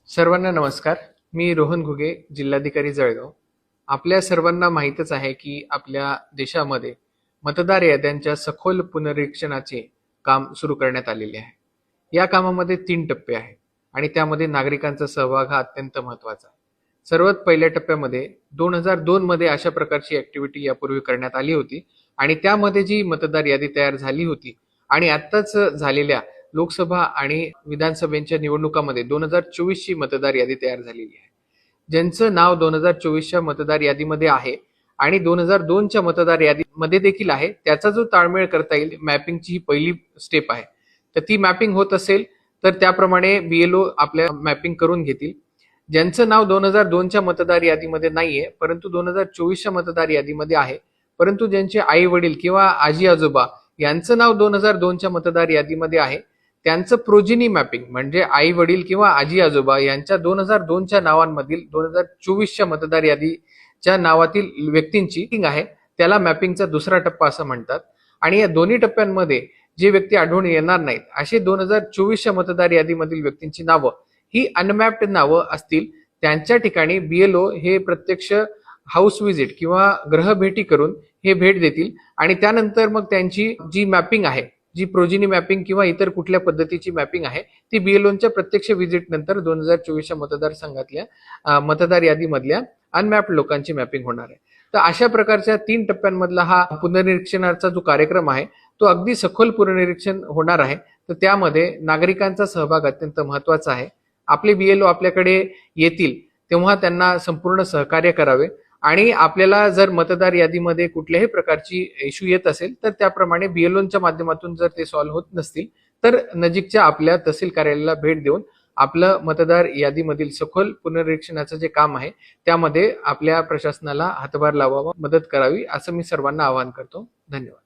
सर्वांना नमस्कार. मी रोहन घुगे, जिल्हाधिकारी जळगाव. आपल्या सर्वांना माहीतच आहे की आपल्या देशामध्ये मतदार याद्यांच्या सखोल पुनरीक्षणाचे काम सुरू करण्यात आलेले आहे. या कामामध्ये 3 टप्पे आहेत आणि त्यामध्ये नागरिकांचा सहभाग हा अत्यंत महत्त्वाचा आहे. सर्वात पहिल्या टप्प्यामध्ये 2002 मध्ये अशा प्रकारची ऍक्टिव्हिटी यापूर्वी करण्यात आली होती आणि त्यामध्ये जी मतदार यादी तयार झाली होती आणि आत्ताच झालेल्या लोकसभा आणि विधानसभेच्या निवडणुकामध्ये 2024 ची मतदार यादी तयार झालेली आहे. ज्यांचं नाव 2024च्या मतदार यादीमध्ये आहे आणि 2002च्या मतदार यादीमध्ये देखील आहे, त्याचा जो ताळमेळ करता येईल, मॅपिंगची ही पहिली स्टेप आहे. तर ती मॅपिंग होत असेल तर त्याप्रमाणे बीएलओ आपल्या मॅपिंग करून घेतील. ज्यांचं नाव 2002च्या मतदार यादीमध्ये नाहीये परंतु 2024च्या मतदार यादीमध्ये आहे, परंतु ज्यांचे आई वडील किंवा आजी आजोबा यांचं नाव 2002च्या मतदार यादीमध्ये आहे, त्यांचं प्रोजिनी मॅपिंग म्हणजे आई वडील किंवा आजी आजोबा यांच्या 2002च्या नावांमधील 2024च्या मतदार यादीच्या नावातील व्यक्तींची आहे, त्याला मॅपिंगचा दुसरा टप्पा असं म्हणतात. आणि या दोन्ही टप्प्यांमध्ये जे व्यक्ती आढळून येणार नाहीत असे 2024च्या मतदार यादीमधील व्यक्तींची नावं ही अनमॅप्ड नावं असतील, त्यांच्या ठिकाणी बीएलओ हे प्रत्यक्ष हाऊस व्हिजिट किंवा ग्रहभेटी करून हे भेट देतील आणि त्यानंतर मग त्यांची जी मॅपिंग आहे, जी प्रोजिनी मॅपिंग किंवा इतर कुठल्या पद्धतीची मॅपिंग आहे, ती बीएलओच्या प्रत्यक्ष व्हिजिट नंतर 2024च्या मतदारसंघातल्या मतदार यादीमधल्या अनमॅप्ड लोकांची मॅपिंग होणार आहे. तर अशा प्रकारच्या 3 टप्प्यांमधला हा पुनर्निरीक्षणाचा जो कार्यक्रम आहे तो अगदी सखोल पुनर्निरीक्षण होणार आहे. तर त्यामध्ये नागरिकांचा सहभाग अत्यंत महत्वाचा आहे. आपले बीएलओ आपल्याकडे येतील तेव्हा त्यांना संपूर्ण सहकार्य करावे आणि आपल्याला जर मतदार यादीमध्ये कुठल्याही प्रकारची इश्यू येत असेल तर त्याप्रमाणे बीएलओच्या माध्यमातून जर ते सॉल्व्ह होत नसतील तर नजीकच्या आपल्या तहसील कार्यालयाला भेट देऊन आपलं मतदार यादीमधील सखोल पुनर्निरीक्षणाचं जे काम आहे त्यामध्ये आपल्या प्रशासनाला हातभार लावावा, मदत करावी असं मी सर्वांना आवाहन करतो. धन्यवाद.